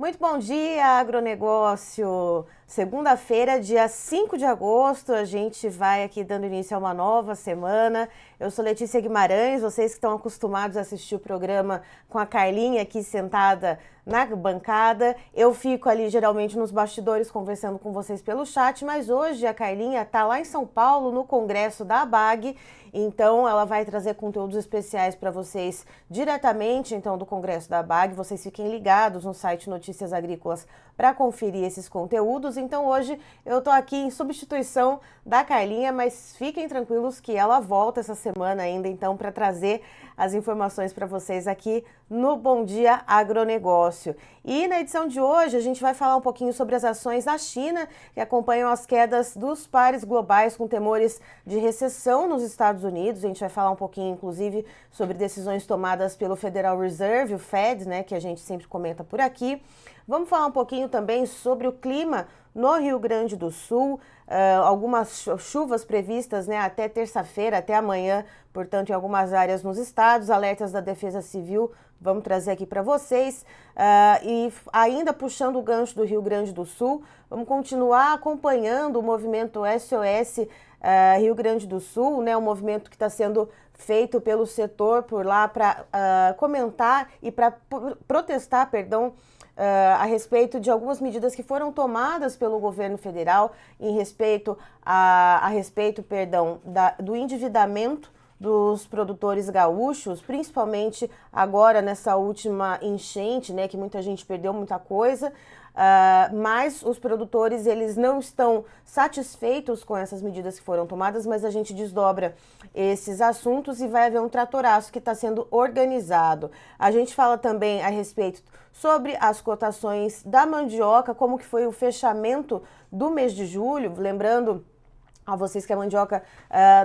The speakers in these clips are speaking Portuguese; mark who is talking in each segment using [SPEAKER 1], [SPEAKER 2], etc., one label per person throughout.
[SPEAKER 1] Muito bom dia, agronegócio! Segunda-feira, dia 5 de agosto, a gente vai aqui dando início a uma nova semana. Eu sou Letícia Guimarães, vocês que estão acostumados a assistir o programa com a Carlinha aqui sentada na bancada. Eu fico ali geralmente nos bastidores conversando com vocês pelo chat, mas hoje a Carlinha está lá em São Paulo, no congresso da ABAG, então ela vai trazer conteúdos especiais para vocês diretamente então do congresso da ABAG. Vocês fiquem ligados no site Notícias Agrícolas para conferir esses conteúdos. Então hoje eu estou aqui em substituição da Carlinha, mas fiquem tranquilos que ela volta essa semana ainda então para trazer as informações para vocês aqui no Bom Dia Agronegócio. E na edição de hoje a gente vai falar um pouquinho sobre as ações da China que acompanham as quedas dos pares globais com temores de recessão nos Estados Unidos. A gente vai falar um pouquinho inclusive sobre decisões tomadas pelo Federal Reserve, o Fed, né, que a gente sempre comenta por aqui. Vamos falar um pouquinho também sobre o clima no Rio Grande do Sul, algumas chuvas previstas, né, até terça-feira, até amanhã, portanto, em algumas áreas nos estados, alertas da Defesa Civil, vamos trazer aqui para vocês. E ainda puxando o gancho do Rio Grande do Sul, vamos continuar acompanhando o movimento SOS Rio Grande do Sul, né, um movimento que está sendo feito pelo setor por lá para comentar e para protestar, perdão, a respeito de algumas medidas que foram tomadas pelo governo federal em respeito do endividamento dos produtores gaúchos, principalmente agora nessa última enchente, né, que muita gente perdeu muita coisa, mas os produtores eles não estão satisfeitos com essas medidas que foram tomadas, mas a gente desdobra esses assuntos e vai haver um tratoraço que está sendo organizado. A gente fala também a respeito sobre as cotações da mandioca, como que foi o fechamento do mês de julho, lembrando a vocês que a mandioca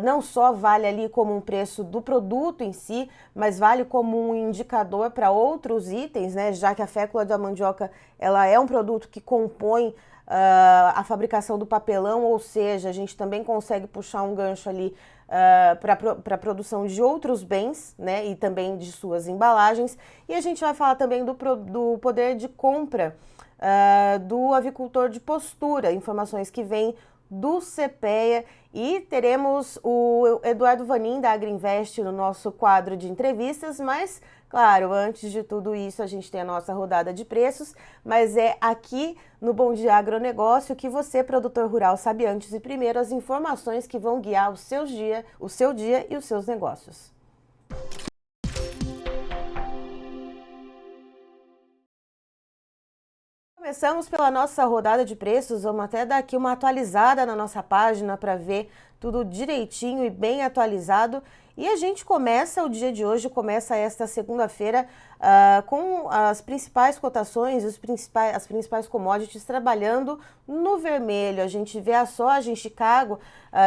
[SPEAKER 1] não só vale ali como um preço do produto em si, mas vale como um indicador para outros itens, né? Já que a fécula da mandioca ela é um produto que compõe a fabricação do papelão, ou seja, a gente também consegue puxar um gancho ali para a produção de outros bens, né? E também de suas embalagens. E a gente vai falar também do poder de compra do avicultor de postura, informações que vêm do CPEA, e teremos o Eduardo Vanin da Agriinvest no nosso quadro de entrevistas, mas claro, antes de tudo isso a gente tem a nossa rodada de preços, mas é aqui no Bom Dia Agronegócio que você, produtor rural, sabe antes e primeiro as informações que vão guiar o seu dia e os seus negócios. Começamos pela nossa rodada de preços, vamos até dar aqui uma atualizada na nossa página para ver tudo direitinho e bem atualizado. E a gente começa o dia de hoje, começa esta segunda-feira com as principais cotações, as principais commodities trabalhando no vermelho. A gente vê a soja em Chicago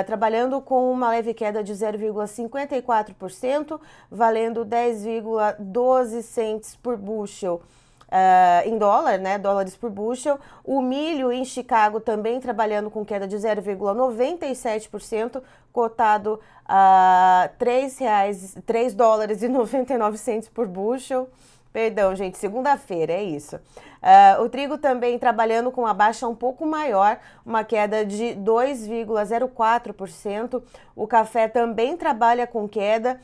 [SPEAKER 1] trabalhando com uma leve queda de 0,54%, valendo 10,12 cents por bushel. Em dólar, né, dólares por bushel. O milho em Chicago também trabalhando com queda de 0,97%, cotado a $3,99 por bushel. Perdão, gente, segunda-feira, é isso. O trigo também trabalhando com uma baixa um pouco maior, uma queda de 2,04%. O café também trabalha com queda,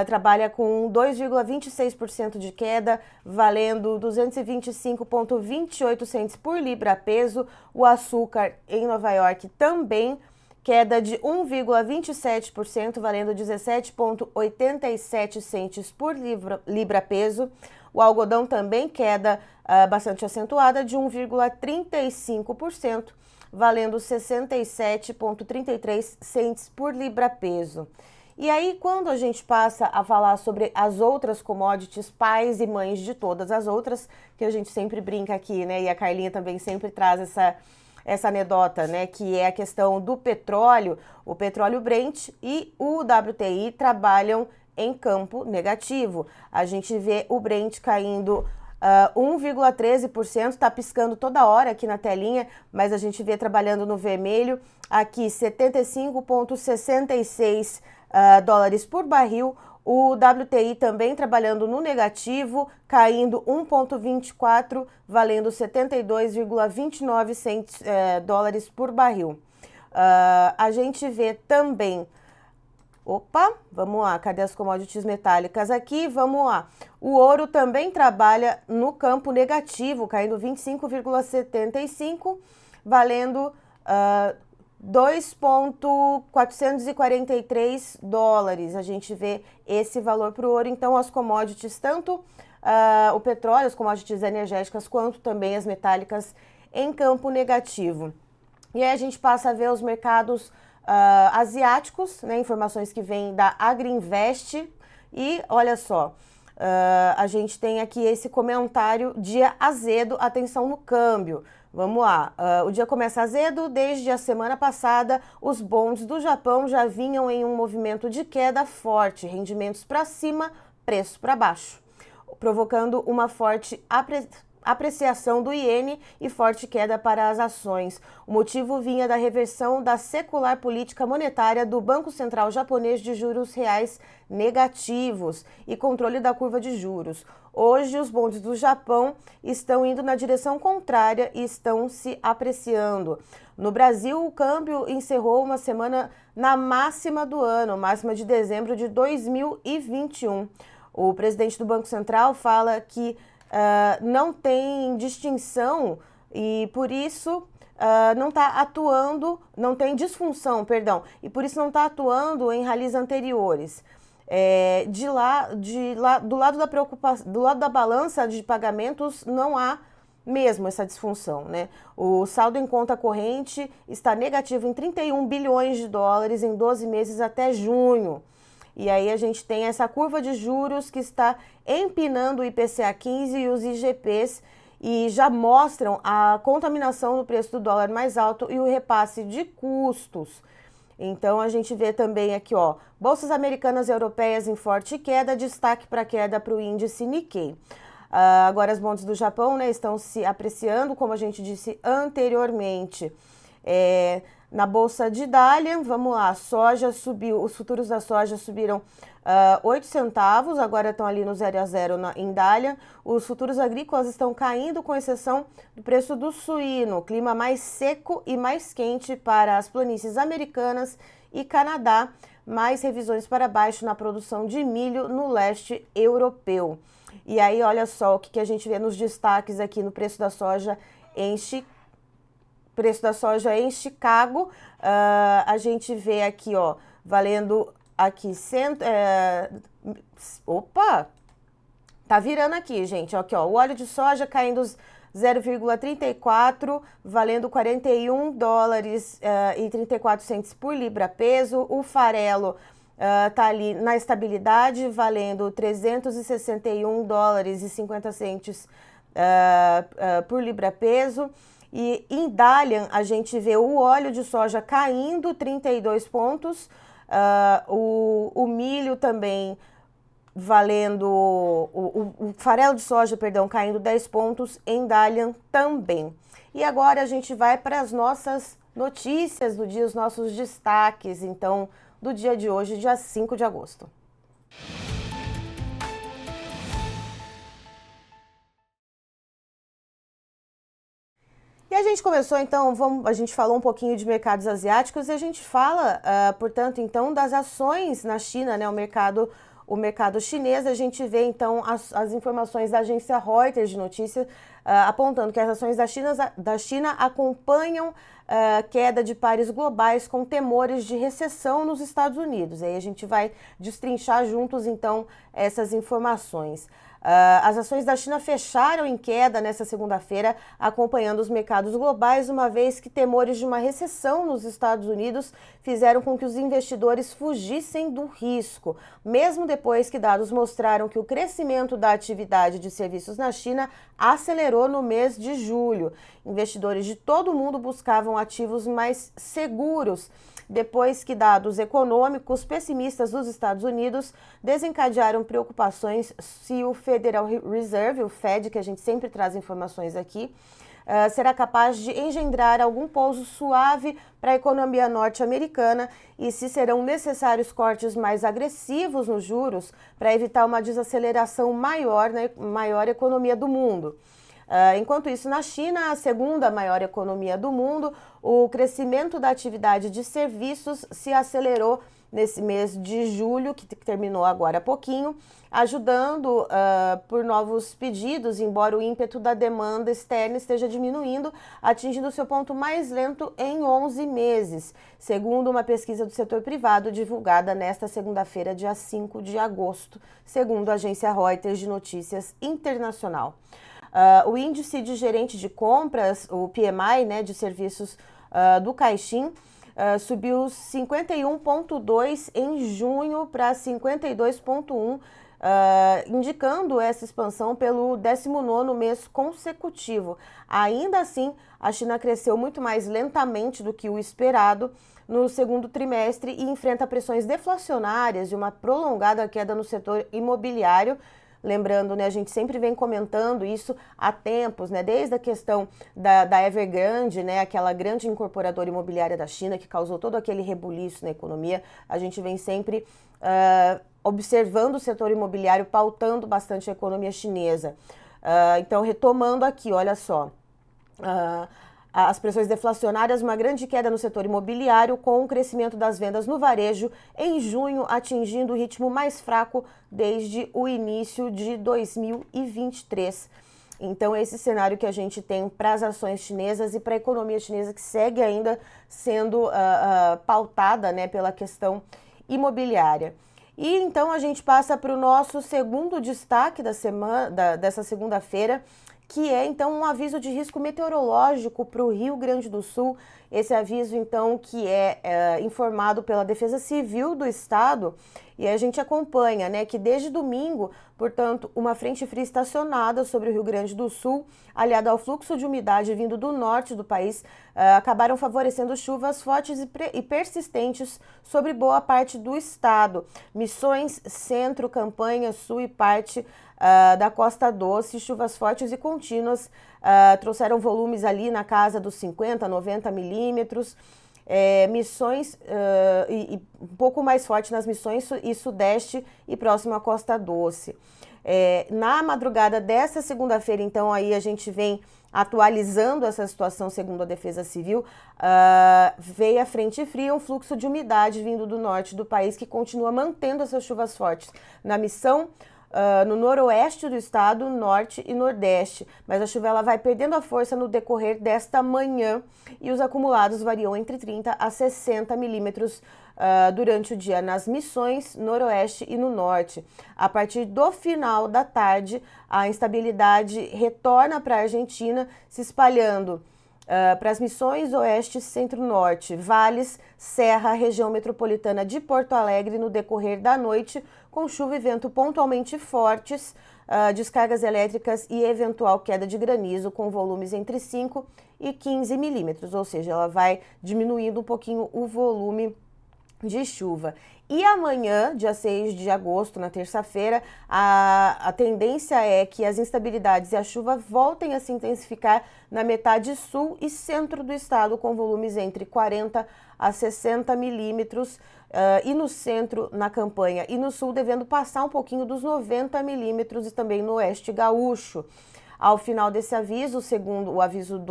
[SPEAKER 1] trabalha com 2,26% de queda, valendo 225,28 cents por libra-peso. O açúcar em Nova York também queda de 1,27%, valendo 17,87 centes por libra-peso. O algodão também queda bastante acentuada de 1,35%, valendo 67,33 centes por libra-peso. E aí, quando a gente passa a falar sobre as outras commodities, pais e mães de todas as outras, que a gente sempre brinca aqui, né? E a Carlinha também sempre traz essa anedota, né, que é a questão do petróleo. O petróleo Brent e o WTI trabalham em campo negativo. A gente vê o Brent caindo 1,13%, está piscando toda hora aqui na telinha, mas a gente vê trabalhando no vermelho, aqui 75,66 dólares por barril. O WTI também trabalhando no negativo, caindo 1,24, valendo 72,29 dólares por barril. A gente vê também... Opa, vamos lá, cadê as commodities metálicas aqui? Vamos lá. O ouro também trabalha no campo negativo, caindo 25,75, valendo 2,443 dólares. A gente vê esse valor para o ouro. Então, as commodities, tanto o petróleo, as commodities energéticas, quanto também as metálicas, em campo negativo. E aí a gente passa a ver os mercados asiáticos, né, informações que vêm da Agriinvest, e olha só, a gente tem aqui esse comentário: dia azedo, atenção no câmbio. Vamos lá, o dia começa azedo. Desde a semana passada, os bonds do Japão já vinham em um movimento de queda forte, rendimentos para cima, preço para baixo, provocando uma forte apreciação do iene e forte queda para as ações. O motivo vinha da reversão da secular política monetária do Banco Central japonês de juros reais negativos e controle da curva de juros. Hoje, os bondes do Japão estão indo na direção contrária e estão se apreciando. No Brasil, o câmbio encerrou uma semana na máxima do ano, máxima de dezembro de 2021. O presidente do Banco Central fala que não tem distinção e por isso não está atuando, não tem disfunção, perdão, e por isso não está atuando em ralis anteriores. Do lado da preocupação, do lado da balança de pagamentos, não há mesmo essa disfunção, né? O saldo em conta corrente está negativo em 31 bilhões de dólares em 12 meses até junho. E aí a gente tem essa curva de juros que está empinando o IPCA 15 e os IGPs, e já mostram a contaminação no preço do dólar mais alto e o repasse de custos. Então a gente vê também aqui, ó, bolsas americanas e europeias em forte queda, destaque para a queda para o índice Nikkei. Agora as bonds do Japão, né, estão se apreciando, como a gente disse anteriormente. Na bolsa de Dalian, vamos lá, soja subiu, os futuros da soja subiram 8 centavos, agora estão ali no 0 a 0 em Dalian. Os futuros agrícolas estão caindo, com exceção do preço do suíno. Clima mais seco e mais quente para as planícies americanas e Canadá, mais revisões para baixo na produção de milho no leste europeu. E aí, olha só o que a gente vê nos destaques aqui no preço da soja em Chicago. Preço da soja em Chicago, a gente vê aqui, ó, valendo aqui opa, tá virando aqui, gente, aqui, ó, o óleo de soja caindo 0,34, valendo 41 dólares e 34 centes por libra peso. O farelo tá ali na estabilidade, valendo 361 dólares e 50 centes por libra peso. E em Dalian a gente vê o óleo de soja caindo 32 pontos, o milho também valendo, o farelo de soja, perdão, caindo 10 pontos em Dalian também. E agora a gente vai para as nossas notícias do dia, os nossos destaques, então, do dia de hoje, dia 5 de agosto. E a gente começou, então, a gente falou um pouquinho de mercados asiáticos e a gente fala, portanto, então, das ações na China, né, o mercado chinês. A gente vê, então, as informações da agência Reuters de notícias apontando que as ações da China acompanham queda de pares globais com temores de recessão nos Estados Unidos. Aí a gente vai destrinchar juntos, então, essas informações. As ações da China fecharam em queda nesta segunda-feira, acompanhando os mercados globais, uma vez que temores de uma recessão nos Estados Unidos fizeram com que os investidores fugissem do risco, mesmo depois que dados mostraram que o crescimento da atividade de serviços na China acelerou no mês de julho. Investidores de todo o mundo buscavam ativos mais seguros, depois que dados econômicos pessimistas dos Estados Unidos desencadearam preocupações se o Federal Reserve, o Fed, que a gente sempre traz informações aqui, será capaz de engendrar algum pouso suave para a economia norte-americana e se serão necessários cortes mais agressivos nos juros para evitar uma desaceleração maior na maior economia do mundo. Enquanto isso, na China, a segunda maior economia do mundo, o crescimento da atividade de serviços se acelerou nesse mês de julho, que terminou agora há pouquinho, ajudando por novos pedidos, embora o ímpeto da demanda externa esteja diminuindo, atingindo seu ponto mais lento em 11 meses, segundo uma pesquisa do setor privado divulgada nesta segunda-feira, dia 5 de agosto, segundo a agência Reuters de notícias internacional. O índice de gerente de compras, o PMI, né, de serviços do Caixin, subiu 51,2 em junho para 52,1, indicando essa expansão pelo 19º mês consecutivo. Ainda assim, a China cresceu muito mais lentamente do que o esperado no segundo trimestre e enfrenta pressões deflacionárias e uma prolongada queda no setor imobiliário. Lembrando, né, a gente sempre vem comentando isso há tempos, né, desde a questão da Evergrande, né, aquela grande incorporadora imobiliária da China que causou todo aquele rebuliço na economia. A gente vem sempre observando o setor imobiliário, pautando bastante a economia chinesa. Então, retomando aqui, olha só. As pressões deflacionárias, uma grande queda no setor imobiliário, com o crescimento das vendas no varejo em junho atingindo o ritmo mais fraco desde o início de 2023. Então, esse cenário que a gente tem para as ações chinesas e para a economia chinesa, que segue ainda sendo pautada, né, pela questão imobiliária. E então a gente passa para o nosso segundo destaque da semana, dessa segunda-feira, que é então um aviso de risco meteorológico para o Rio Grande do Sul. Esse aviso então que é informado pela Defesa Civil do Estado, e a gente acompanha, né, que desde domingo, portanto, uma frente fria estacionada sobre o Rio Grande do Sul, aliada ao fluxo de umidade vindo do norte do país, acabaram favorecendo chuvas fortes e persistentes sobre boa parte do estado. Missões, Centro, Campanha, Sul e parte da Costa Doce, chuvas fortes e contínuas trouxeram volumes ali na casa dos 50, 90 milímetros. Missões e um pouco mais forte nas Missões e Sudeste e próximo à Costa Doce. Na madrugada desta segunda-feira, então, aí a gente vem atualizando essa situação segundo a Defesa Civil, veio a frente fria, um fluxo de umidade vindo do norte do país que continua mantendo essas chuvas fortes na Missão, no noroeste do estado, norte e nordeste, mas a chuva ela vai perdendo a força no decorrer desta manhã e os acumulados variam entre 30 a 60 milímetros durante o dia nas Missões, noroeste e no norte. A partir do final da tarde, a instabilidade retorna para a Argentina, se espalhando para as Missões, oeste, centro-norte, vales, serra, região metropolitana de Porto Alegre no decorrer da noite, com chuva e vento pontualmente fortes, descargas elétricas e eventual queda de granizo com volumes entre 5 e 15 milímetros, ou seja, ela vai diminuindo um pouquinho o volume de chuva. E amanhã, dia 6 de agosto, na terça-feira, a tendência é que as instabilidades e a chuva voltem a se intensificar na metade sul e centro do estado, com volumes entre 40 a 60 milímetros, e no centro, na Campanha, e no sul, devendo passar um pouquinho dos 90 milímetros, e também no oeste gaúcho. Ao final desse aviso, segundo o aviso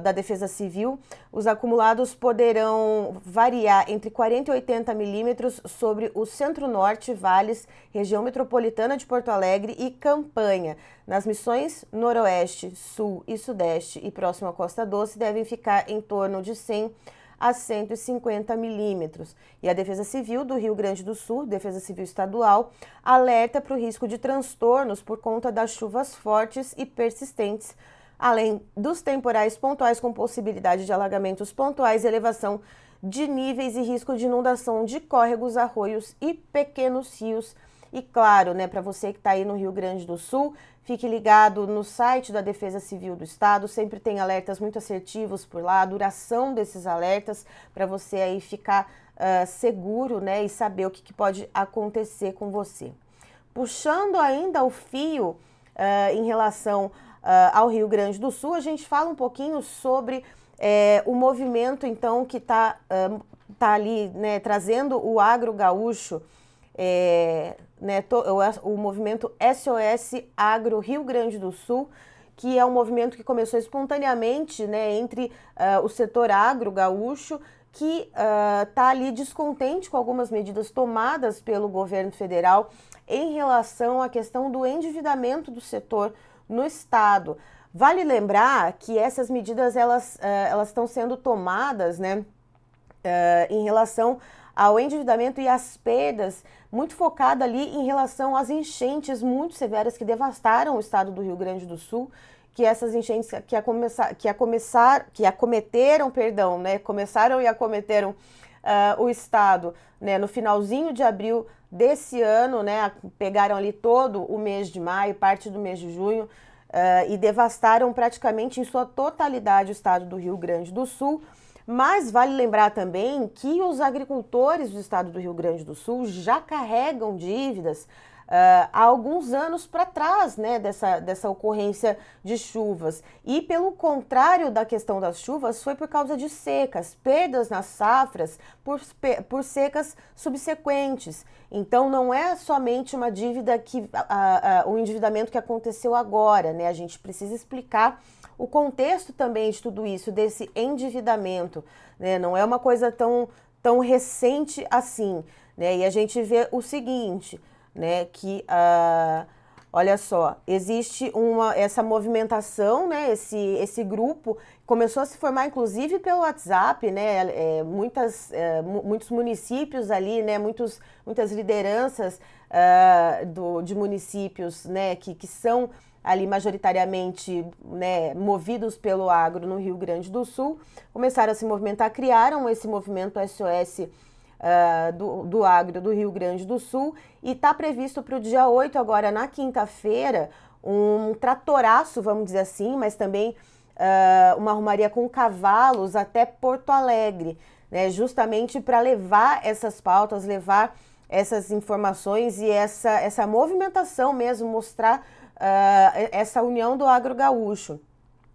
[SPEAKER 1] da Defesa Civil, os acumulados poderão variar entre 40 e 80 milímetros sobre o centro-norte, vales, região metropolitana de Porto Alegre e Campanha. Nas Missões, noroeste, sul e sudeste e próximo à Costa Doce devem ficar em torno de 100 a 150 milímetros. E a Defesa Civil do Rio Grande do Sul, Defesa Civil Estadual, alerta para o risco de transtornos por conta das chuvas fortes e persistentes, além dos temporais pontuais com possibilidade de alagamentos pontuais, elevação de níveis e risco de inundação de córregos, arroios e pequenos rios. E claro, né, para você que está aí no Rio Grande do Sul, fique ligado no site da Defesa Civil do Estado, sempre tem alertas muito assertivos por lá, a duração desses alertas, para você aí ficar seguro, né, e saber o que pode acontecer com você. Puxando ainda o fio em relação ao Rio Grande do Sul, a gente fala um pouquinho sobre o movimento, então, que está ali, né, trazendo o agro gaúcho, né, o movimento SOS Agro Rio Grande do Sul, que é um movimento que começou espontaneamente, né, entre o setor agro gaúcho, que está ali descontente com algumas medidas tomadas pelo governo federal em relação à questão do endividamento do setor no estado. Vale lembrar que essas medidas elas estão sendo tomadas, né, em relação ao endividamento e às perdas, muito focada ali em relação às enchentes muito severas que devastaram o estado do Rio Grande do Sul, que essas enchentes começaram e acometeram o estado, né, no finalzinho de abril desse ano, né, pegaram ali todo o mês de maio, parte do mês de junho, e devastaram praticamente em sua totalidade o estado do Rio Grande do Sul. Mas vale lembrar também que os agricultores do estado do Rio Grande do Sul já carregam dívidas há alguns anos para trás, né, dessa ocorrência de chuvas. E pelo contrário da questão das chuvas, foi por causa de secas, perdas nas safras por secas subsequentes. Então não é somente uma dívida um endividamento que aconteceu agora, né? A gente precisa explicar o contexto também de tudo isso, desse endividamento, né? Não é uma coisa tão recente assim, né? E a gente vê o seguinte, né, que olha só, existe essa movimentação, né, esse grupo começou a se formar inclusive pelo WhatsApp, né, muitos municípios ali, né, muitas lideranças de municípios, né, que são ali majoritariamente, né, movidos pelo agro no Rio Grande do Sul, começaram a se movimentar, criaram esse movimento SOS do agro do Rio Grande do Sul, e está previsto para o dia 8, agora na quinta-feira, um tratoraço, vamos dizer assim, mas também uma romaria com cavalos até Porto Alegre, né, justamente para levar essas pautas, levar essas informações e essa movimentação mesmo, mostrar essa união do agro gaúcho.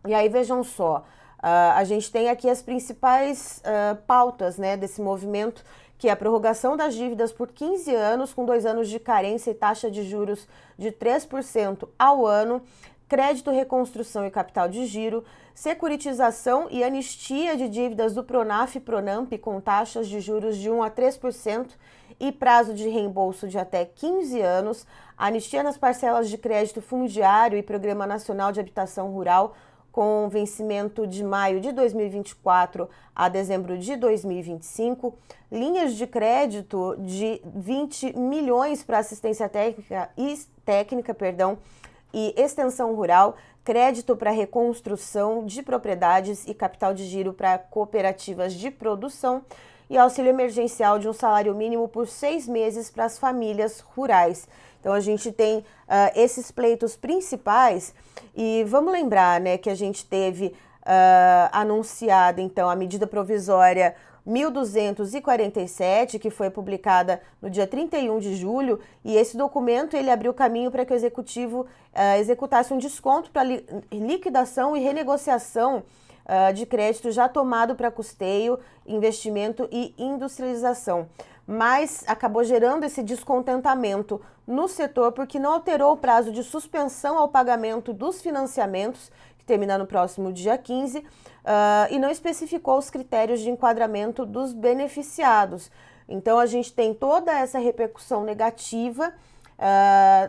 [SPEAKER 1] E aí vejam só, a gente tem aqui as principais pautas, né, desse movimento, que é a prorrogação das dívidas por 15 anos, com 2 anos de carência e taxa de juros de 3% ao ano, crédito, reconstrução e capital de giro, securitização e anistia de dívidas do Pronaf e Pronamp com taxas de juros de 1 a 3% e prazo de reembolso de até 15 anos, anistia nas parcelas de crédito fundiário e Programa Nacional de Habitação Rural, com vencimento de maio de 2024 a dezembro de 2025, linhas de crédito de 20 milhões para assistência técnica e extensão rural, crédito para reconstrução de propriedades e capital de giro para cooperativas de produção e auxílio emergencial de um salário mínimo por 6 meses para as famílias rurais. Então a gente tem esses pleitos principais e vamos lembrar, né, que a gente teve anunciada então a medida provisória 1247, que foi publicada no dia 31 de julho, e esse documento ele abriu caminho para que o executivo executasse um desconto para liquidação e renegociação de crédito já tomado para custeio, investimento e industrialização. Mas acabou gerando esse descontentamento no setor porque não alterou o prazo de suspensão ao pagamento dos financiamentos, que termina no próximo dia 15, e não especificou os critérios de enquadramento dos beneficiados. Então a gente tem toda essa repercussão negativa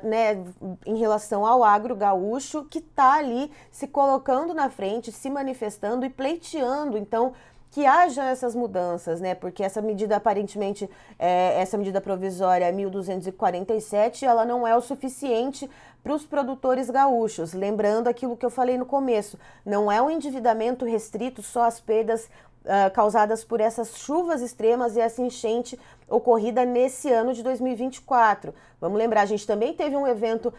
[SPEAKER 1] né, em relação ao agro gaúcho, que está ali se colocando na frente, se manifestando e pleiteando, então, que haja essas mudanças, né? Porque essa medida, aparentemente, essa medida provisória 1247, ela não é o suficiente para os produtores gaúchos. Lembrando aquilo que eu falei no começo, não é um endividamento restrito só às perdas causadas por essas chuvas extremas e essa enchente ocorrida nesse ano de 2024. Vamos lembrar, a gente também teve um evento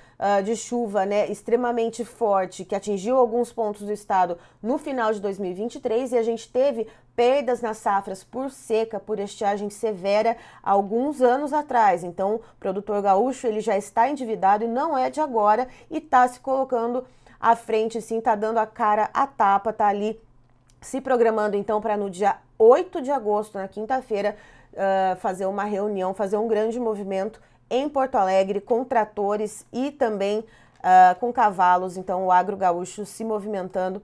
[SPEAKER 1] de chuva, né, extremamente forte, que atingiu alguns pontos do estado no final de 2023, e a gente teve perdas nas safras por seca, por estiagem severa, alguns anos atrás. Então, o produtor gaúcho, ele já está endividado e não é de agora, e está se colocando à frente, sim, está dando a cara a tapa, está ali se programando, então, para no dia 8 de agosto, na quinta-feira, fazer uma reunião, fazer um grande movimento em Porto Alegre com tratores e também com cavalos. Então, o agro gaúcho se movimentando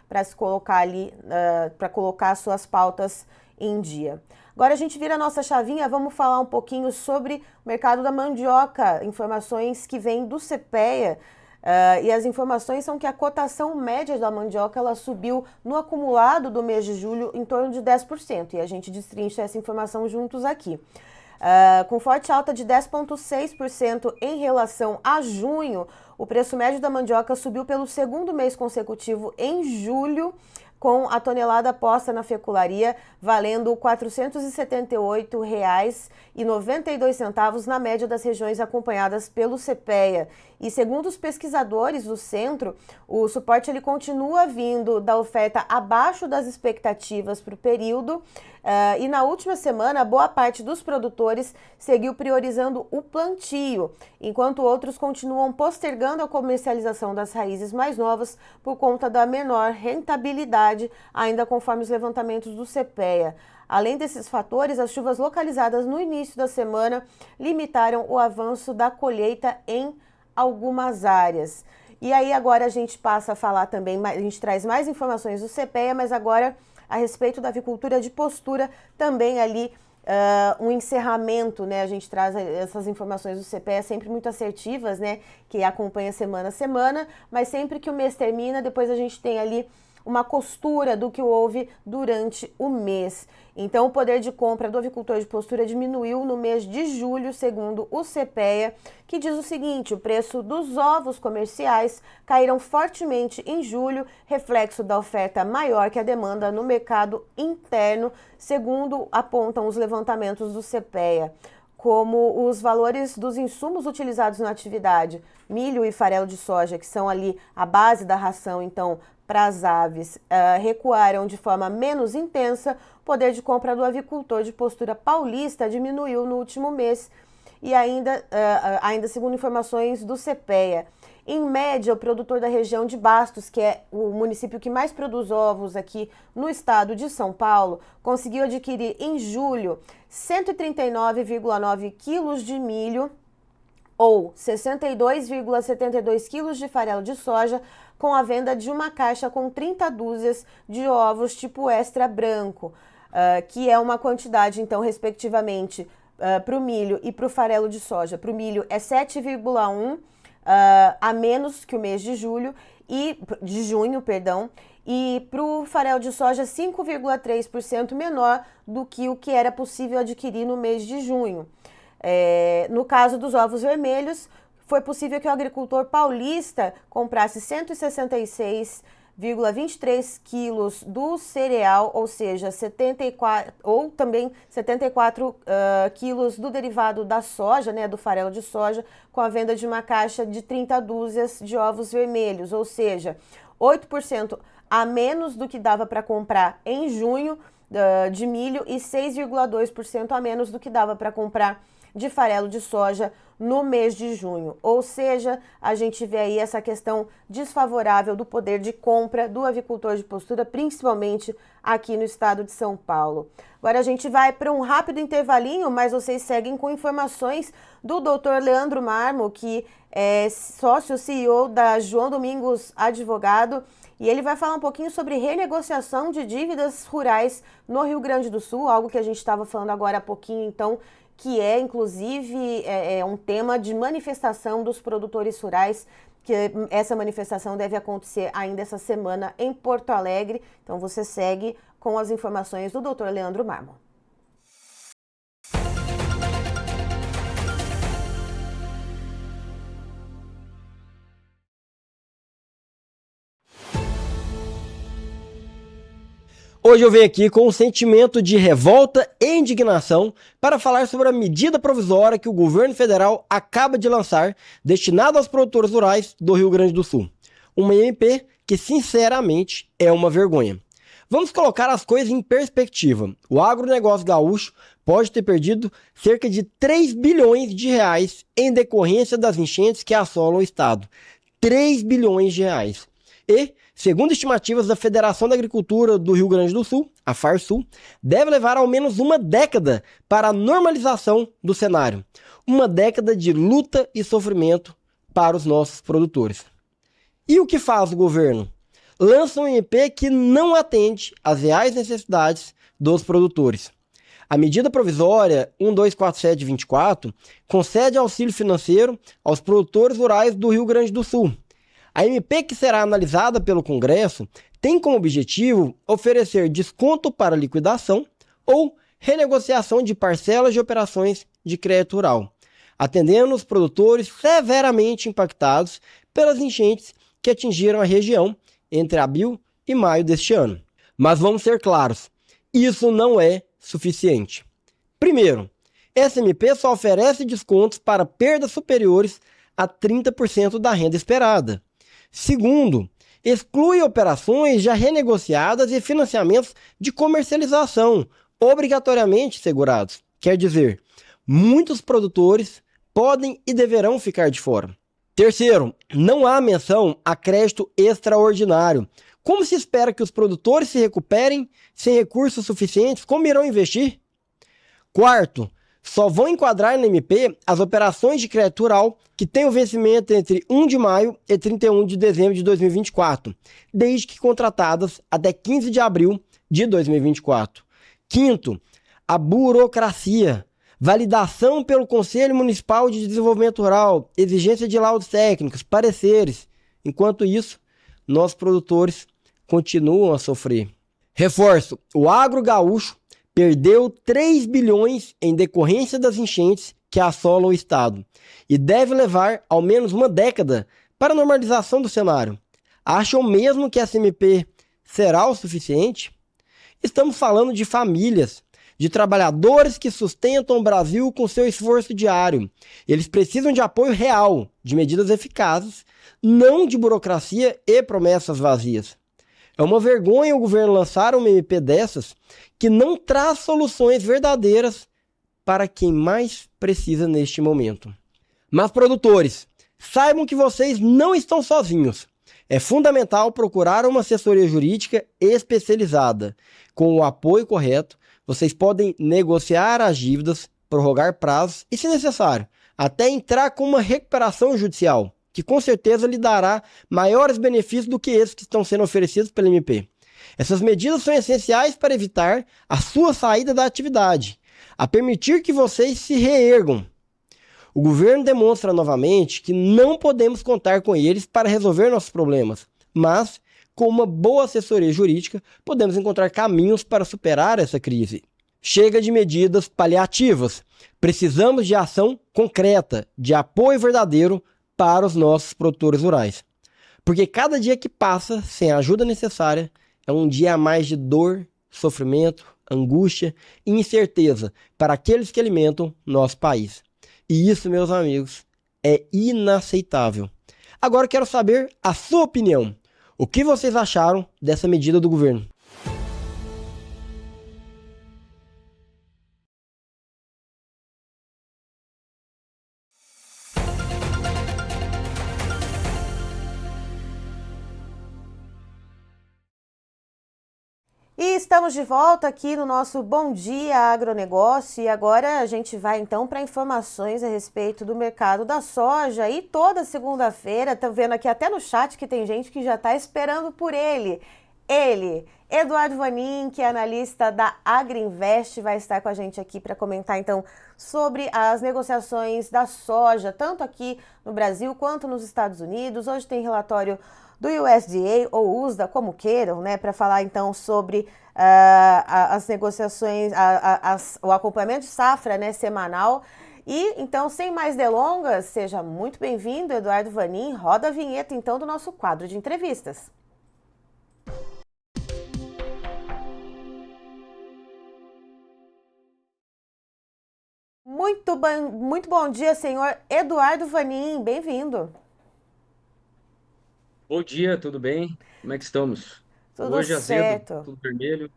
[SPEAKER 1] para se colocar ali, para colocar suas pautas em dia. Agora a gente vira a nossa chavinha, vamos falar um pouquinho sobre o mercado da mandioca, informações que vêm do CPEA. E as informações são que a cotação média da mandioca ela subiu no acumulado do mês de julho em torno de 10%, e a gente destrincha essa informação juntos aqui. Com forte alta de 10,6% em relação a junho, o preço médio da mandioca subiu pelo segundo mês consecutivo em julho, com a tonelada posta na fecularia valendo R$ 478,92 na média das regiões acompanhadas pelo CPEA. E segundo os pesquisadores do centro, o suporte ele continua vindo da oferta abaixo das expectativas para o período, e na última semana boa parte dos produtores seguiu priorizando o plantio, enquanto outros continuam postergando a comercialização das raízes mais novas por conta da menor rentabilidade, ainda conforme os levantamentos do CPEA. Além desses fatores, as chuvas localizadas no início da semana limitaram o avanço da colheita em algumas áreas. E aí agora a gente passa a falar também, a gente traz mais informações do CPEA, mas agora a respeito da avicultura de postura, também ali um encerramento, né? A gente traz essas informações do CPEA sempre muito assertivas, né? Que acompanha semana a semana, mas sempre que o mês termina, depois a gente tem ali uma costura do que houve durante o mês. Então, o poder de compra do avicultor de postura diminuiu no mês de julho, segundo o CPEA, que diz o seguinte: o preço dos ovos comerciais caíram fortemente em julho, reflexo da oferta maior que a demanda no mercado interno, segundo apontam os levantamentos do CPEA. Como os valores dos insumos utilizados na atividade, milho e farelo de soja, que são ali a base da ração, então, para as aves, recuaram de forma menos intensa, o poder de compra do avicultor de postura paulista diminuiu no último mês. E ainda segundo informações do CPEA, em média, o produtor da região de Bastos, que é o município que mais produz ovos aqui no estado de São Paulo, conseguiu adquirir em julho 139,9 quilos de milho ou 62,72 quilos de farelo de soja, com a venda de uma caixa com 30 dúzias de ovos tipo extra branco, que é uma quantidade, então, respectivamente, para o milho e para o farelo de soja. Para o milho é 7,1 a menos que o mês de junho, e para o farelo de soja 5,3% menor do que o que era possível adquirir no mês de junho. No caso dos ovos vermelhos, foi possível que o agricultor paulista comprasse 166,23 quilos do cereal, ou seja, 74 quilos do derivado da soja, né, do farelo de soja, com a venda de uma caixa de 30 dúzias de ovos vermelhos, ou seja, 8% a menos do que dava para comprar em junho de milho e 6,2% a menos do que dava para comprar de farelo de soja no mês de junho. Ou seja, a gente vê aí essa questão desfavorável do poder de compra do avicultor de postura, principalmente aqui no estado de São Paulo. Agora a gente vai para um rápido intervalinho, mas vocês seguem com informações do Dr. Leandro Marmo, que é sócio CEO da João Domingos Advogado, e ele vai falar um pouquinho sobre renegociação de dívidas rurais no Rio Grande do Sul, algo que a gente estava falando agora há pouquinho, então, que é, inclusive, um tema de manifestação dos produtores rurais, que essa manifestação deve acontecer ainda essa semana em Porto Alegre. Então, você segue com as informações do Dr. Leandro Marmo.
[SPEAKER 2] Hoje eu venho aqui com um sentimento de revolta e indignação para falar sobre a medida provisória que o governo federal acaba de lançar, destinada aos produtores rurais do Rio Grande do Sul. Uma MP que, sinceramente, é uma vergonha. Vamos colocar as coisas em perspectiva. O agronegócio gaúcho pode ter perdido cerca de 3 bilhões de reais em decorrência das enchentes que assolam o estado. 3 bilhões de reais. E, segundo estimativas da Federação da Agricultura do Rio Grande do Sul, a FARSul, deve levar ao menos uma década para a normalização do cenário. Uma década de luta e sofrimento para os nossos produtores. E o que faz o governo? Lança um MP que não atende às reais necessidades dos produtores. A medida provisória 1247/24 concede auxílio financeiro aos produtores rurais do Rio Grande do Sul. A MP que será analisada pelo Congresso tem como objetivo oferecer desconto para liquidação ou renegociação de parcelas de operações de crédito rural, atendendo os produtores severamente impactados pelas enchentes que atingiram a região entre abril e maio deste ano. Mas vamos ser claros, isso não é suficiente. Primeiro, essa MP só oferece descontos para perdas superiores a 30% da renda esperada. Segundo, exclui operações já renegociadas e financiamentos de comercialização obrigatoriamente segurados. Quer dizer, muitos produtores podem e deverão ficar de fora. Terceiro, não há menção a crédito extraordinário. Como se espera que os produtores se recuperem sem recursos suficientes? Como irão investir? Quarto, só vão enquadrar na MP as operações de crédito rural que têm o vencimento entre 1 de maio e 31 de dezembro de 2024, desde que contratadas até 15 de abril de 2024. Quinto, a burocracia. Validação pelo Conselho Municipal de Desenvolvimento Rural, exigência de laudos técnicos, pareceres. Enquanto isso, nossos produtores continuam a sofrer. Reforço, o agro gaúcho perdeu 3 bilhões em decorrência das enchentes que assolam o estado e deve levar ao menos uma década para a normalização do cenário. Acham mesmo que essa MP será o suficiente? Estamos falando de famílias, de trabalhadores que sustentam o Brasil com seu esforço diário. Eles precisam de apoio real, de medidas eficazes, não de burocracia e promessas vazias. É uma vergonha o governo lançar uma MP dessas que não traz soluções verdadeiras para quem mais precisa neste momento. Mas, produtores, saibam que vocês não estão sozinhos. É fundamental procurar uma assessoria jurídica especializada. Com o apoio correto, vocês podem negociar as dívidas, prorrogar prazos e, se necessário, até entrar com uma recuperação judicial, que com certeza lhe dará maiores benefícios do que esses que estão sendo oferecidos pela MP. Essas medidas são essenciais para evitar a sua saída da atividade, a permitir que vocês se reergam. O governo demonstra novamente que não podemos contar com eles para resolver nossos problemas, mas com uma boa assessoria jurídica, podemos encontrar caminhos para superar essa crise. Chega de medidas paliativas. Precisamos de ação concreta, de apoio verdadeiro para os nossos produtores rurais. Porque cada dia que passa sem a ajuda necessária é um dia a mais de dor, sofrimento, angústia e incerteza para aqueles que alimentam nosso país. E isso, meus amigos, é inaceitável. Agora eu quero saber a sua opinião. O que vocês acharam dessa medida do governo?
[SPEAKER 1] E estamos de volta aqui no nosso Bom Dia Agronegócio e agora a gente vai então para informações a respeito do mercado da soja e toda segunda-feira, tá vendo aqui até no chat que tem gente que já está esperando por ele. Ele, Eduardo Vanin, que é analista da Agrinvest, vai estar com a gente aqui para comentar então sobre as negociações da soja, tanto aqui no Brasil quanto nos Estados Unidos. Hoje tem relatório do USDA ou USDA, como queiram, né, para falar então sobre as negociações, o acompanhamento de safra, né, semanal. E então, sem mais delongas, seja muito bem-vindo, Eduardo Vanin. Roda a vinheta então do nosso quadro de entrevistas. Muito bom dia, senhor Eduardo Vanin. Bem-vindo.
[SPEAKER 3] Bom dia, tudo bem? Como é que estamos?
[SPEAKER 1] Tudo
[SPEAKER 3] Hoje azedo,
[SPEAKER 1] certo.
[SPEAKER 3] tudo vermelho.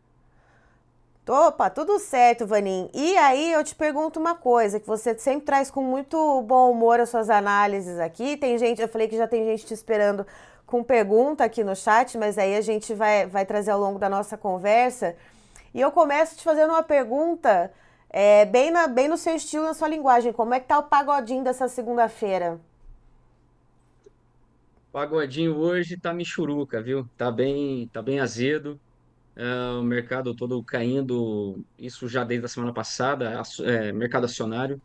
[SPEAKER 1] Opa, tudo certo, Vanin. E aí eu te pergunto uma coisa, que você sempre traz com muito bom humor as suas análises aqui. Tem gente, eu falei que já tem gente te esperando com pergunta aqui no chat, mas aí a gente vai trazer ao longo da nossa conversa. E eu começo te fazendo uma pergunta, bem no seu estilo, na sua linguagem. Como é que tá o pagodinho dessa segunda-feira?
[SPEAKER 3] Pagodinho hoje tá michuruca, viu? Tá bem azedo. O mercado todo caindo, isso já desde a semana passada, mercado acionário.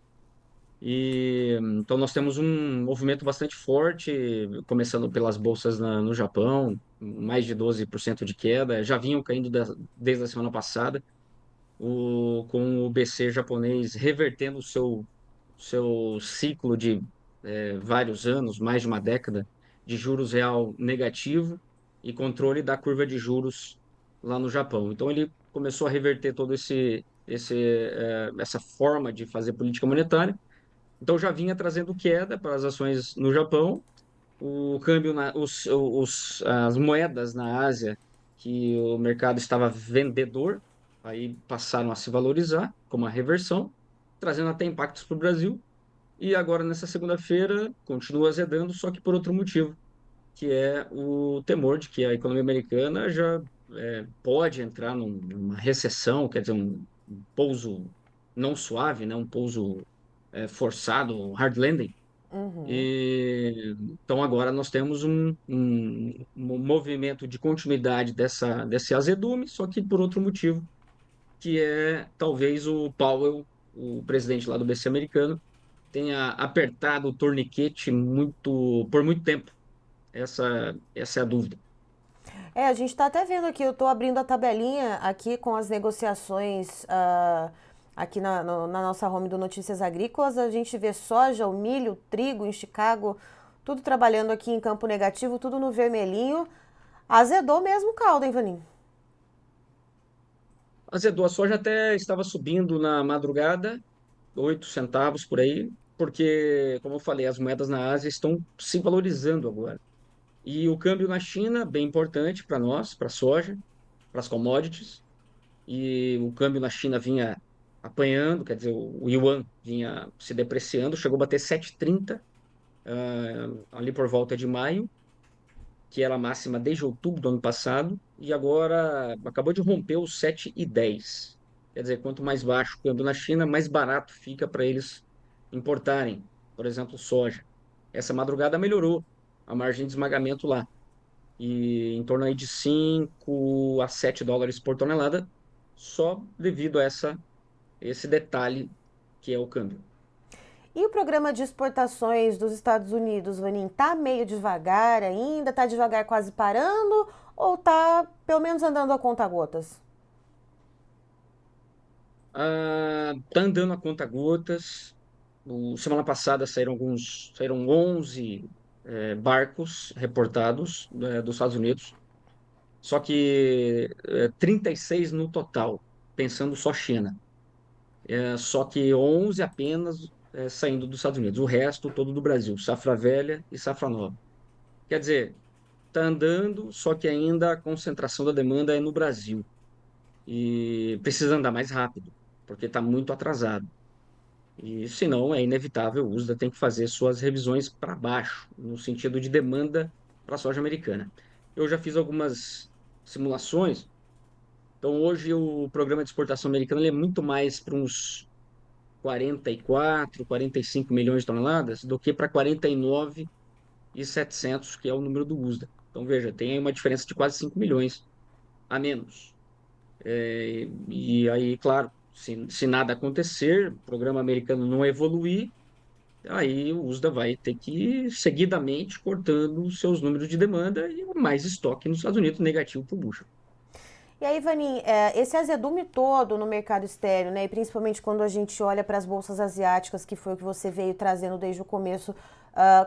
[SPEAKER 3] E então nós temos um movimento bastante forte, começando pelas bolsas no Japão, mais de 12% de queda. Já vinham caindo desde a semana passada. Com o BC japonês revertendo o seu ciclo de vários anos, mais de uma década, de juros real negativo e controle da curva de juros lá no Japão. Então ele começou a reverter todo essa forma de fazer política monetária. Então já vinha trazendo queda para as ações no Japão, o câmbio as moedas na Ásia que o mercado estava vendedor, aí passaram a se valorizar como a reversão, trazendo até impactos para o Brasil. E agora, nessa segunda-feira, continua azedando, só que por outro motivo, que é o temor de que a economia americana já pode entrar numa recessão, quer dizer, um pouso não suave, né? Um pouso forçado, um hard landing. Então agora nós temos um movimento de continuidade desse azedume, só que por outro motivo, que é talvez o Powell, o presidente lá do BC americano, tenha apertado o torniquete por muito tempo. Essa é a dúvida.
[SPEAKER 1] A gente está até vendo aqui, eu estou abrindo a tabelinha aqui com as negociações aqui na nossa home do Notícias Agrícolas. A gente vê soja, o milho, o trigo em Chicago, tudo trabalhando aqui em campo negativo, tudo no vermelhinho. Azedou mesmo o caldo, hein, Vaninho?
[SPEAKER 3] Azedou, a soja até estava subindo na madrugada, 8 centavos por aí, porque, como eu falei, as moedas na Ásia estão se valorizando agora. E o câmbio na China, bem importante para nós, para a soja, para as commodities. E o câmbio na China vinha apanhando, quer dizer, o yuan vinha se depreciando, chegou a bater 7,30 ali por volta de maio, que era a máxima desde outubro do ano passado, e agora acabou de romper os 7,10. Quer dizer, quanto mais baixo o câmbio na China, mais barato fica para eles importarem, por exemplo, soja. Essa madrugada melhorou a margem de esmagamento lá, e em torno aí de 5 a 7 dólares por tonelada, só devido a esse detalhe que é o câmbio.
[SPEAKER 1] E o programa de exportações dos Estados Unidos, Vaninho, tá meio devagar ainda? Tá devagar quase parando? Ou tá pelo menos andando a conta-gotas?
[SPEAKER 3] Tá andando a conta gotas. Semana passada saíram 11 barcos reportados dos Estados Unidos, só que 36 no total, pensando só China. Só que 11 apenas saindo dos Estados Unidos, o resto todo do Brasil, safra velha e safra nova. Quer dizer, tá andando, só que ainda a concentração da demanda é no Brasil e precisa andar mais rápido, porque está muito atrasado. E senão é inevitável, o USDA tem que fazer suas revisões para baixo, no sentido de demanda para a soja americana. Eu já fiz algumas simulações, então hoje o programa de exportação americano ele é muito mais para uns 44, 45 milhões de toneladas do que para 49.700, que é o número do USDA. Então veja, tem aí uma diferença de quase 5 milhões a menos. E aí, claro, se nada acontecer, o programa americano não evoluir, aí o USDA vai ter que ir seguidamente cortando os seus números de demanda e mais estoque nos Estados Unidos negativo para o bucho.
[SPEAKER 1] E aí, Vanin, esse azedume todo no mercado externo, né, e principalmente quando a gente olha para as bolsas asiáticas, que foi o que você veio trazendo desde o começo,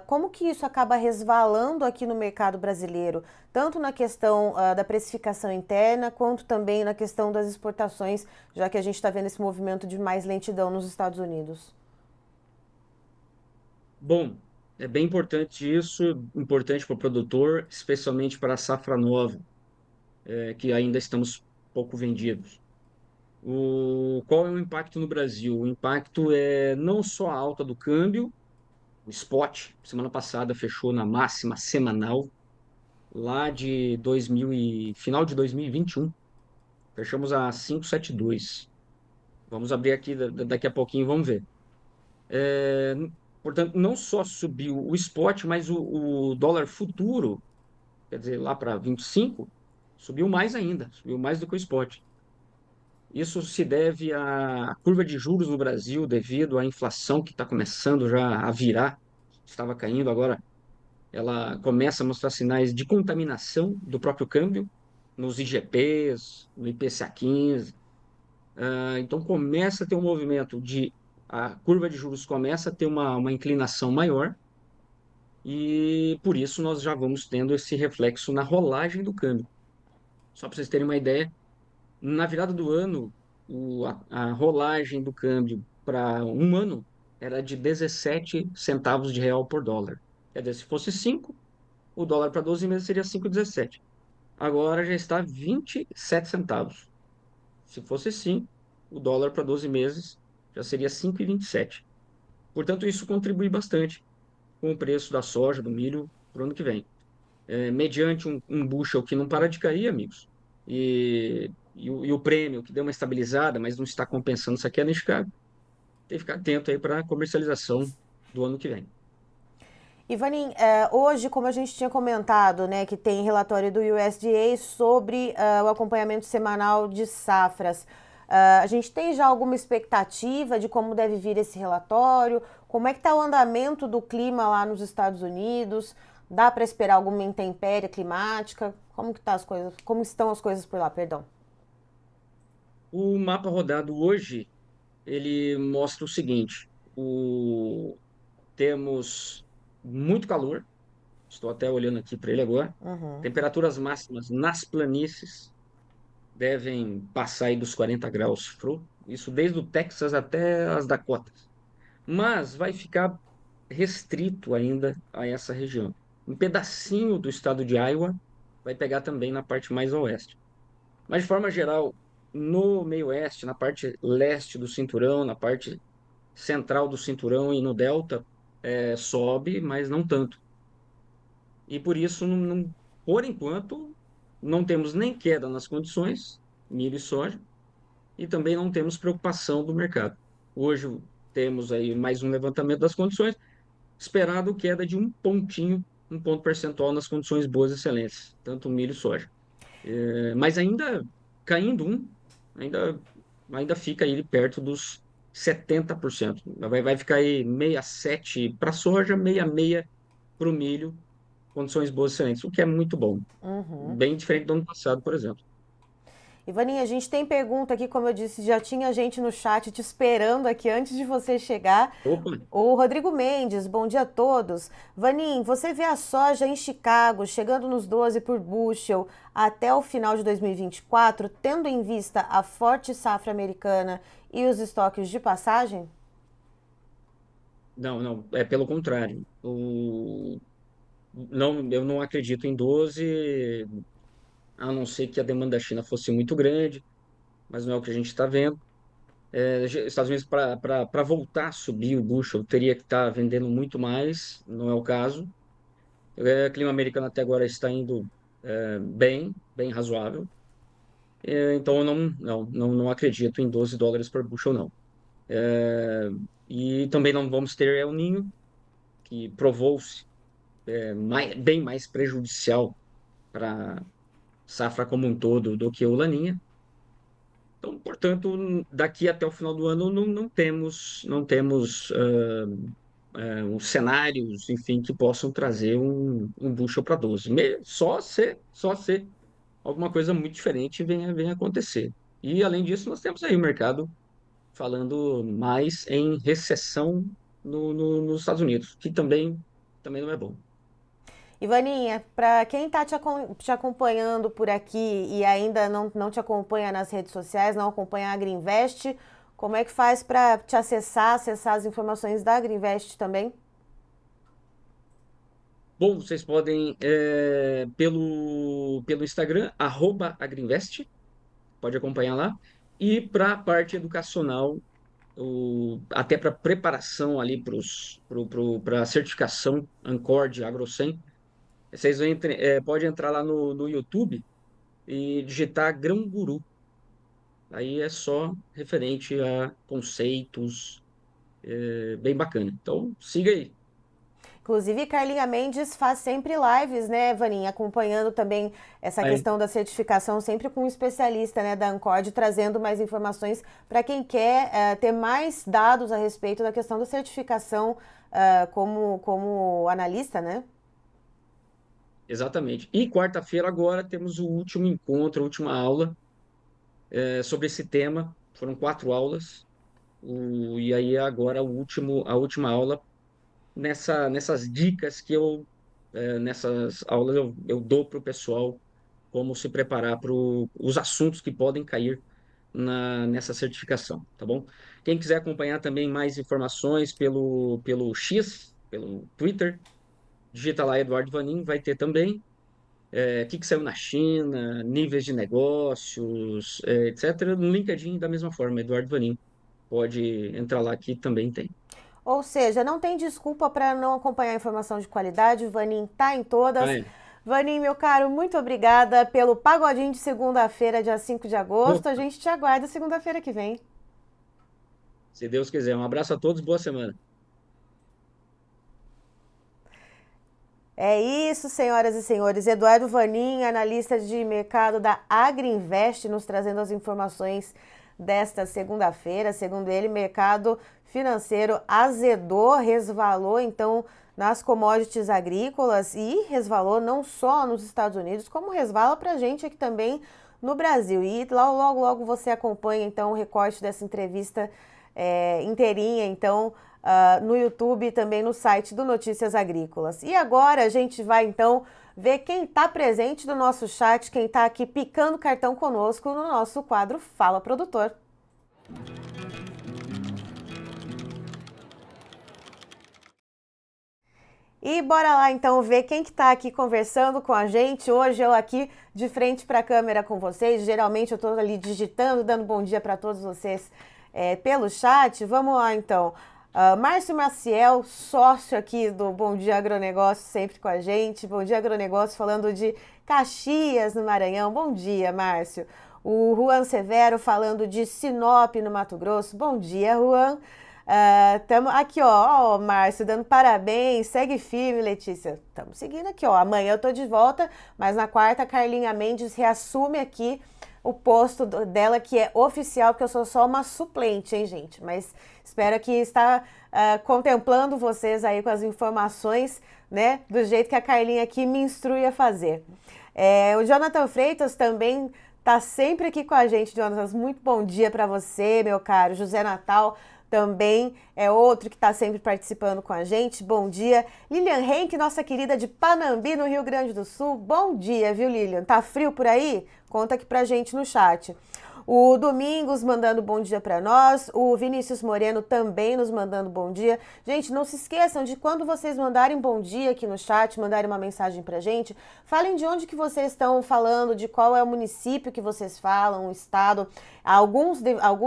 [SPEAKER 1] como que isso acaba resvalando aqui no mercado brasileiro, tanto na questão da precificação interna, quanto também na questão das exportações, já que a gente está vendo esse movimento de mais lentidão nos Estados Unidos?
[SPEAKER 3] Bom, é bem importante isso, importante para o produtor, especialmente para a safra nova, que ainda estamos pouco vendidos. Qual é o impacto no Brasil? O impacto é não só a alta do câmbio, o spot, semana passada fechou na máxima semanal, lá de final de 2021, fechamos a 5,72. Vamos abrir aqui daqui a pouquinho, vamos ver. É, Portanto, não só subiu o spot, mas o dólar futuro, quer dizer, lá para 25, subiu mais ainda, subiu mais do que o spot. Isso se deve à curva de juros no Brasil, devido à inflação que está começando já a virar, estava caindo, agora ela começa a mostrar sinais de contaminação do próprio câmbio, nos IGPs, no IPCA 15. Então começa a ter um movimento a curva de juros começa a ter uma inclinação maior, e por isso nós já vamos tendo esse reflexo na rolagem do câmbio. Só para vocês terem uma ideia, na virada do ano, a rolagem do câmbio para um ano era de 17 centavos de real por dólar. Quer dizer, se fosse 5, o dólar para 12 meses seria 5,17. Agora já está 27 centavos. Se fosse 5, o dólar para 12 meses já seria 5,27. Portanto, isso contribui bastante com o preço da soja, do milho, para o ano que vem. Mediante um bushel que não para de cair, amigos, e o prêmio que deu uma estabilizada, mas não está compensando essa queda em Chicago, tem que ficar atento aí para a comercialização do ano que vem.
[SPEAKER 1] Ivanin, hoje, como a gente tinha comentado, né, que tem relatório do USDA sobre o acompanhamento semanal de safras, a gente tem já alguma expectativa de como deve vir esse relatório? Como é que está o andamento do clima lá nos Estados Unidos? Dá para esperar alguma intempérie climática? Como que tá as coisas? Como estão as coisas por lá, perdão?
[SPEAKER 3] O mapa rodado hoje, ele mostra o seguinte: temos muito calor, estou até olhando aqui para ele agora, temperaturas máximas nas planícies devem passar aí dos 40 graus fru, isso desde o Texas até as Dakotas. Mas vai ficar restrito ainda a essa região. Um pedacinho do estado de Iowa vai pegar também na parte mais oeste. Mas, de forma geral, no meio oeste, na parte leste do cinturão, na parte central do cinturão e no delta, sobe, mas não tanto. E por isso, por enquanto, não temos nem queda nas condições, milho e soja, e também não temos preocupação do mercado. Hoje temos aí mais um levantamento das condições, esperado queda de um pontinho, um ponto percentual nas condições boas e excelentes, tanto milho e soja. Mas ainda caindo ainda, ainda fica aí perto dos 70%. Vai ficar aí 67 para soja, 66 para o milho, condições boas e excelentes, o que é muito bom. Bem diferente do ano passado, por exemplo.
[SPEAKER 1] Ivaninha, a gente tem pergunta aqui, como eu disse, já tinha gente no chat te esperando aqui antes de você chegar.
[SPEAKER 3] Opa!
[SPEAKER 1] O Rodrigo Mendes, bom dia a todos. Vanim, você vê a soja em Chicago chegando nos 12 por bushel até o final de 2024, tendo em vista a forte safra americana e os estoques de passagem?
[SPEAKER 3] Não, não, é pelo contrário. Não, eu não acredito em 12, a não ser que a demanda da China fosse muito grande, mas não é o que a gente está vendo. Estados Unidos, para voltar a subir o bushel, teria que estar vendendo muito mais, não é o caso. O clima americano até agora está indo bem razoável. Então, eu não acredito em 12 dólares por bushel, não. E também não vamos ter El Niño, que provou-se bem mais prejudicial para a safra como um todo do que o Laninha. Então, portanto, daqui até o final do ano não temos uns cenários, enfim, que possam trazer um bushel para 12. Só se alguma coisa muito diferente venha acontecer. E, além disso, nós temos aí o mercado falando mais em recessão nos Estados Unidos, que também não é bom.
[SPEAKER 1] Ivaninha, para quem está te acompanhando por aqui e ainda não te acompanha nas redes sociais, não acompanha a Agriinvest, como é que faz para te acessar as informações da Agriinvest também?
[SPEAKER 3] Bom, vocês podem, pelo Instagram, @agrinvest, pode acompanhar lá. E para a parte educacional, até para preparação ali para a certificação Ancor de AgroSem, vocês podem entrar lá no YouTube e digitar Grão Guru. Aí é só referente a conceitos, bem bacana. Então, siga aí.
[SPEAKER 1] Inclusive, Carlinha Mendes faz sempre lives, né, Vaninha, acompanhando também essa
[SPEAKER 3] Aí,
[SPEAKER 1] questão da certificação, sempre com um especialista, né, da Ancord, trazendo mais informações para quem quer ter mais dados a respeito da questão da certificação como analista, né?
[SPEAKER 3] exatamente. E quarta-feira agora temos o último encontro, a última aula sobre esse tema. Foram 4 aulas. E aí agora a última aula nessas dicas que nessas aulas eu dou para o pessoal como se preparar para os assuntos que podem cair nessa certificação, tá bom? Quem quiser acompanhar também mais informações pelo X, pelo Twitter, digita lá Eduardo Vanin, vai ter também. O que saiu na China, níveis de negócios, etc. No LinkedIn, da mesma forma, Eduardo Vanin. Pode entrar lá que também tem.
[SPEAKER 1] Ou seja, não tem desculpa para não acompanhar a informação de qualidade. O Vanin tá em todas.
[SPEAKER 3] Ah,
[SPEAKER 1] Vanin, meu caro, muito obrigada pelo pagodinho de segunda-feira, dia 5 de agosto. A
[SPEAKER 3] Opa,
[SPEAKER 1] gente te aguarda segunda-feira que vem.
[SPEAKER 3] se Deus quiser. Um abraço a todos, boa semana.
[SPEAKER 1] É isso, senhoras e senhores. Eduardo Vanin, analista de mercado da Agriinvest, nos trazendo as informações desta segunda-feira. Segundo ele, mercado financeiro azedou, resvalou, então, nas commodities agrícolas e resvalou não só nos Estados Unidos, como resvala para a gente aqui também no Brasil. E logo você acompanha, então, o recorte dessa entrevista inteirinha, então, no YouTube e também no site do Notícias Agrícolas. E agora a gente vai então ver quem está presente no nosso chat, quem está aqui picando cartão conosco no nosso quadro Fala Produtor. E bora lá então ver quem que tá aqui conversando com a gente. Hoje eu aqui de frente para a câmera com vocês. Geralmente eu tô ali digitando, dando bom dia para todos vocês pelo chat. Vamos lá então. Márcio Maciel, sócio aqui do Bom Dia Agronegócio, sempre com a gente. Bom Dia Agronegócio, falando de Caxias, no Maranhão. Bom dia, Márcio. O Juan Severo falando de Sinop, no Mato Grosso. Bom dia, Juan. Tamo aqui, ó, Márcio, dando parabéns. Segue firme, Letícia. Estamos seguindo aqui, ó. Amanhã eu tô de volta, mas na quarta, Carlinha Mendes reassume aqui o posto dela, que é oficial, porque eu sou só uma suplente, hein, gente? Mas espero que está contemplando vocês aí com as informações, né? Do jeito que a Carlinha aqui me instrui a fazer. O Jonathan Freitas também tá sempre aqui com a gente, Jonathan. Muito bom dia para você, meu caro. José Natal também é outro que está sempre participando com a gente. Bom dia. Lilian Henke, nossa querida de Panambi, no Rio Grande do Sul. Bom dia, viu, Lilian? Tá frio por aí? Conta aqui pra gente no chat. O Domingos mandando bom dia para nós. O Vinícius Moreno também nos mandando bom dia. Gente, não se esqueçam de quando vocês mandarem bom dia aqui no chat, mandarem uma mensagem pra gente, falem de onde que vocês estão falando, de qual é o município que vocês falam, o estado. Alguns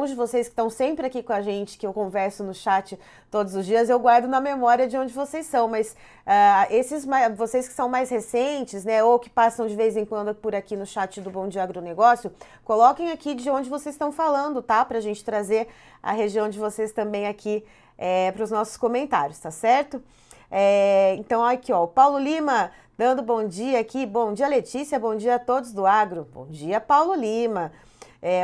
[SPEAKER 1] de vocês que estão sempre aqui com a gente, que eu converso no chat todos os dias, eu guardo na memória de onde vocês são, mas vocês que são mais recentes, né, ou que passam de vez em quando por aqui no chat do Bom Dia Agronegócio, coloquem aqui de onde vocês estão falando, tá? Pra gente trazer a região de vocês também aqui para os nossos comentários, tá certo? Então, aqui, ó, o Paulo Lima dando bom dia aqui. Bom dia, Letícia. Bom dia a todos do agro. Bom dia, Paulo Lima.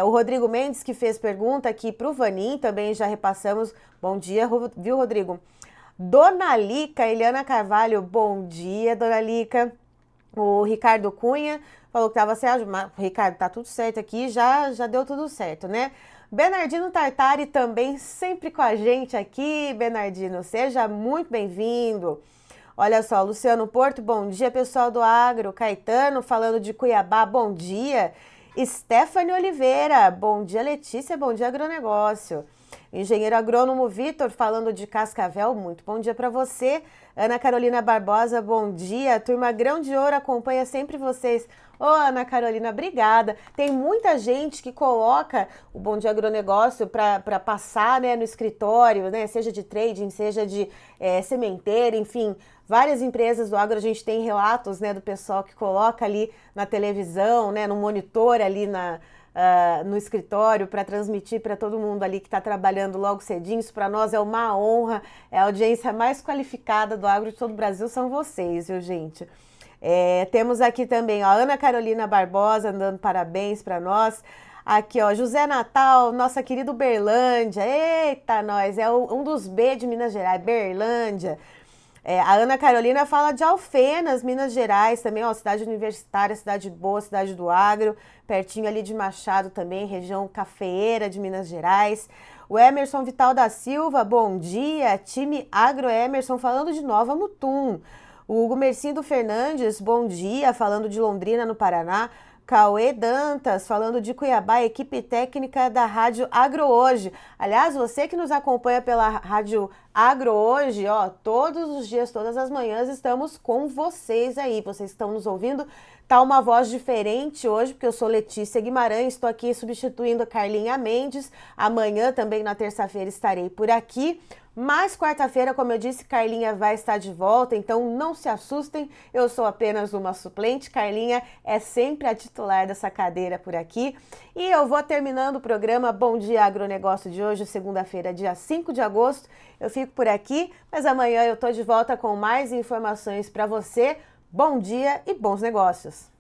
[SPEAKER 1] O Rodrigo Mendes, que fez pergunta aqui para o Vanin, também já repassamos. Bom dia, viu, Rodrigo? Dona Lica, Eliana Carvalho, bom dia, Dona Lica. O Ricardo Cunha falou que estava sem mas, Ricardo, tá tudo certo aqui, já deu tudo certo, né? Bernardino Tartari também sempre com a gente aqui. Bernardino, seja muito bem-vindo. Olha só, Luciano Porto, bom dia, pessoal do agro. Caetano falando de Cuiabá, bom dia. Stephanie Oliveira, bom dia, Letícia, bom dia, agronegócio. Engenheiro agrônomo Vitor falando de Cascavel, muito bom dia para você. Ana Carolina Barbosa, bom dia. Turma Grão de Ouro acompanha sempre vocês. Ô, Ana Carolina, obrigada. Tem muita gente que coloca o Bom Dia Agronegócio para passar, né, no escritório, né, seja de trading, seja de sementeira, enfim, várias empresas do agro, a gente tem relatos, né, do pessoal que coloca ali na televisão, né, no monitor ali no escritório para transmitir para todo mundo ali que está trabalhando logo cedinho. Isso para nós é uma honra, é a audiência mais qualificada do agro de todo o Brasil, são vocês, viu, gente? Temos aqui também, ó, a Ana Carolina Barbosa dando parabéns para nós. Aqui, ó, José Natal, nossa querida Uberlândia. Eita, nós, um dos B de Minas Gerais, Berlândia. A Ana Carolina fala de Alfenas, Minas Gerais, também, ó, cidade universitária, cidade boa, cidade do agro, pertinho ali de Machado também, região cafeeira de Minas Gerais. O Emerson Vital da Silva, bom dia, time Agro Emerson, falando de Nova Mutum. O Hugo Mercindo Fernandes, bom dia, falando de Londrina, no Paraná. Cauê Dantas, falando de Cuiabá, equipe técnica da Rádio Agro Hoje. Aliás, você que nos acompanha pela Rádio Agro Hoje, ó, todos os dias, todas as manhãs, estamos com vocês aí. Vocês estão nos ouvindo? Tá uma voz diferente hoje, porque eu sou Letícia Guimarães, estou aqui substituindo a Carlinha Mendes. Amanhã, também na terça-feira, estarei por aqui. Mas quarta-feira, como eu disse, Carlinha vai estar de volta, então não se assustem, eu sou apenas uma suplente. Carlinha é sempre a titular dessa cadeira por aqui. E eu vou terminando o programa Bom Dia Agronegócio de hoje, segunda-feira, dia 5 de agosto. Eu fico por aqui, mas amanhã eu tô de volta com mais informações para você. Bom dia e bons negócios!